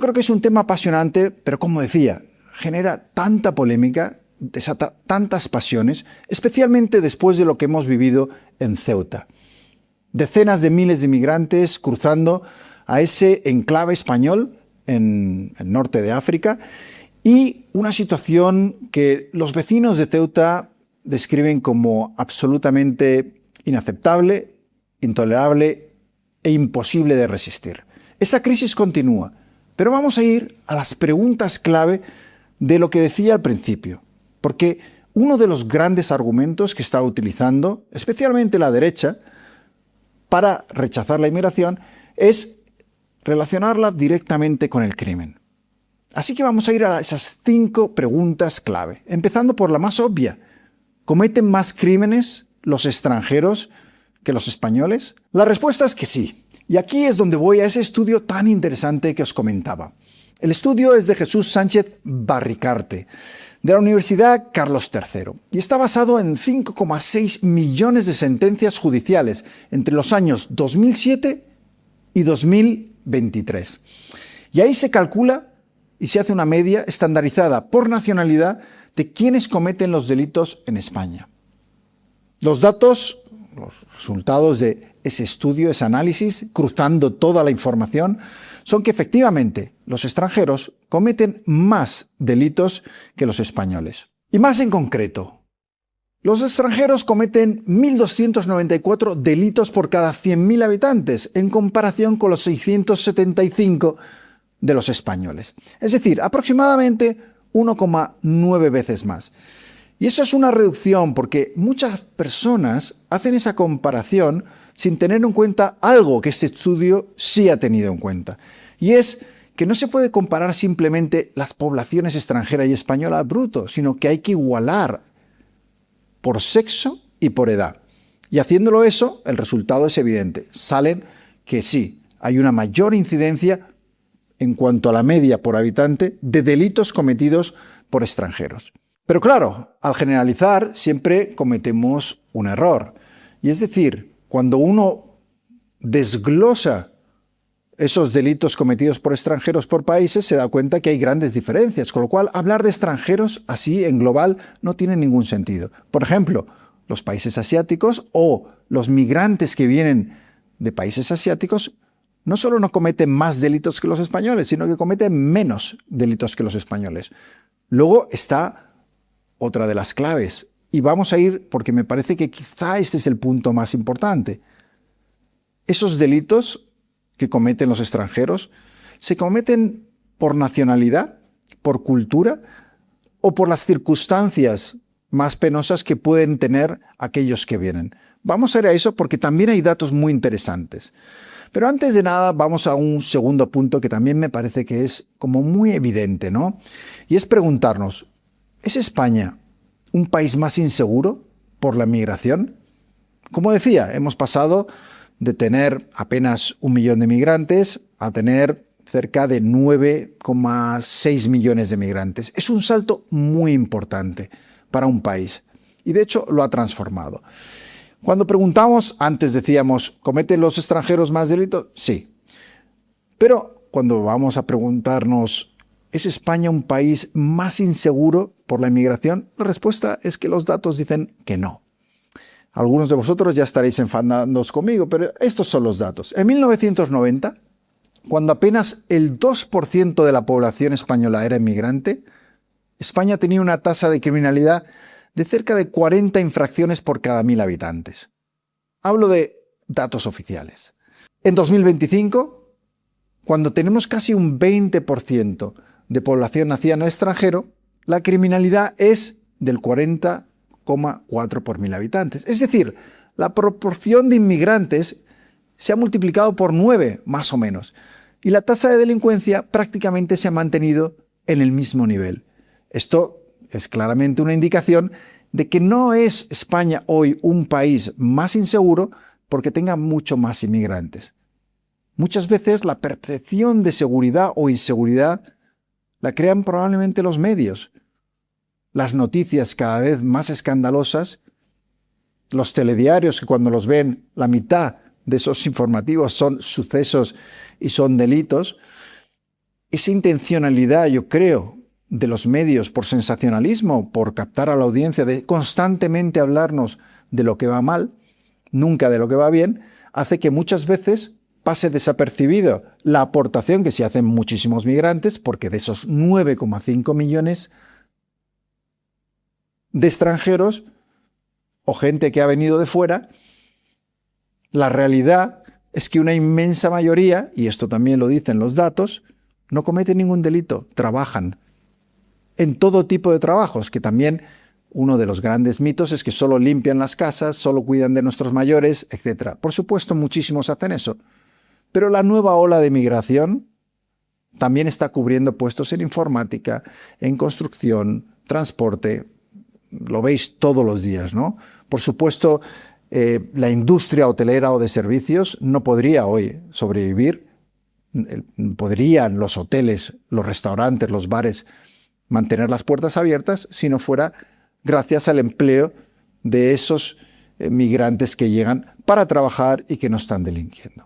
Creo que es un tema apasionante, pero como decía, genera tanta polémica, desata tantas pasiones, especialmente después de lo que hemos vivido en Ceuta. Decenas de miles de migrantes cruzando a ese enclave español en el norte de África y una situación que los vecinos de Ceuta describen como absolutamente inaceptable, intolerable e imposible de resistir. Esa crisis continúa, pero vamos a ir a las preguntas clave de lo que decía al principio, porque uno de los grandes argumentos que está utilizando, especialmente la derecha, para rechazar la inmigración es relacionarla directamente con el crimen. Así que vamos a ir a esas 5 preguntas clave, empezando por la más obvia. ¿Cometen más crímenes los extranjeros que los españoles? La respuesta es que sí. Y aquí es donde voy a ese estudio tan interesante que os comentaba. El estudio es de Jesús Sánchez Barricarte, de la Universidad Carlos III, y está basado en 5,6 millones de sentencias judiciales entre los años 2007 y 2023. Y ahí se calcula y se hace una media estandarizada por nacionalidad de quienes cometen los delitos en España. Los datos, los resultados de ese estudio, ese análisis, cruzando toda la información, son que efectivamente los extranjeros cometen más delitos que los españoles. Y más en concreto, los extranjeros cometen 1.294 delitos por cada 100.000 habitantes, en comparación con los 675 de los españoles. Es decir, aproximadamente 1,9 veces más. Y eso es una reducción porque muchas personas hacen esa comparación sin tener en cuenta algo que este estudio sí ha tenido en cuenta. Y es que no se puede comparar simplemente las poblaciones extranjera y española al bruto, sino que hay que igualar por sexo y por edad. Y haciéndolo eso, el resultado es evidente. Salen que sí, hay una mayor incidencia en cuanto a la media por habitante de delitos cometidos por extranjeros. Pero claro, al generalizar siempre cometemos un error. Y es decir, cuando uno desglosa esos delitos cometidos por extranjeros por países, se da cuenta que hay grandes diferencias, con lo cual hablar de extranjeros así en global no tiene ningún sentido. Por ejemplo, los países asiáticos o los migrantes que vienen de países asiáticos no solo no cometen más delitos que los españoles, sino que cometen menos delitos que los españoles. Luego está otra de las claves, y vamos a ir porque me parece que quizá este es el punto más importante. Esos delitos que cometen los extranjeros se cometen por nacionalidad, por cultura o por las circunstancias más penosas que pueden tener aquellos que vienen. Vamos a ir a eso porque también hay datos muy interesantes. Pero antes de nada vamos a un segundo punto que también me parece que es como muy evidente, ¿no? Y es preguntarnos, ¿es España un país más inseguro por la migración? Como decía, hemos pasado de tener apenas 1 millón de migrantes a tener cerca de 9,6 millones de migrantes. Es un salto muy importante para un país y de hecho lo ha transformado. Cuando preguntamos, antes decíamos, ¿cometen los extranjeros más delitos? Sí. Pero cuando vamos a preguntarnos, ¿es España un país más inseguro por la inmigración? La respuesta es que los datos dicen que no. Algunos de vosotros ya estaréis enfadándoos conmigo, pero estos son los datos. En 1990, cuando apenas el 2% de la población española era inmigrante, España tenía una tasa de criminalidad de cerca de 40 infracciones por cada 1.000 habitantes. Hablo de datos oficiales. En 2025, cuando tenemos casi un 20% de población nacida en el extranjero, la criminalidad es del 40,4 por 1.000 habitantes. Es decir, la proporción de inmigrantes se ha multiplicado por 9, más o menos, y la tasa de delincuencia prácticamente se ha mantenido en el mismo nivel. Esto es claramente una indicación de que no es España hoy un país más inseguro porque tenga mucho más inmigrantes. Muchas veces la percepción de seguridad o inseguridad la crean probablemente los medios. Las noticias cada vez más escandalosas, los telediarios que cuando los ven la mitad de esos informativos son sucesos y son delitos, esa intencionalidad, yo creo, de los medios por sensacionalismo, por captar a la audiencia, de constantemente hablarnos de lo que va mal, nunca de lo que va bien, hace que muchas veces pase desapercibido la aportación que se hacen muchísimos migrantes, porque de esos 9,5 millones de extranjeros o gente que ha venido de fuera, la realidad es que una inmensa mayoría, y esto también lo dicen los datos, no cometen ningún delito, trabajan en todo tipo de trabajos, que también uno de los grandes mitos es que solo limpian las casas, solo cuidan de nuestros mayores, etc. Por supuesto, muchísimos hacen eso. Pero la nueva ola de migración también está cubriendo puestos en informática, en construcción, transporte. Lo veis todos los días, ¿no? Por supuesto, la industria hotelera o de servicios no podría hoy sobrevivir. Podrían los hoteles, los restaurantes, los bares mantener las puertas abiertas si no fuera gracias al empleo de esos migrantes que llegan para trabajar y que no están delinquiendo.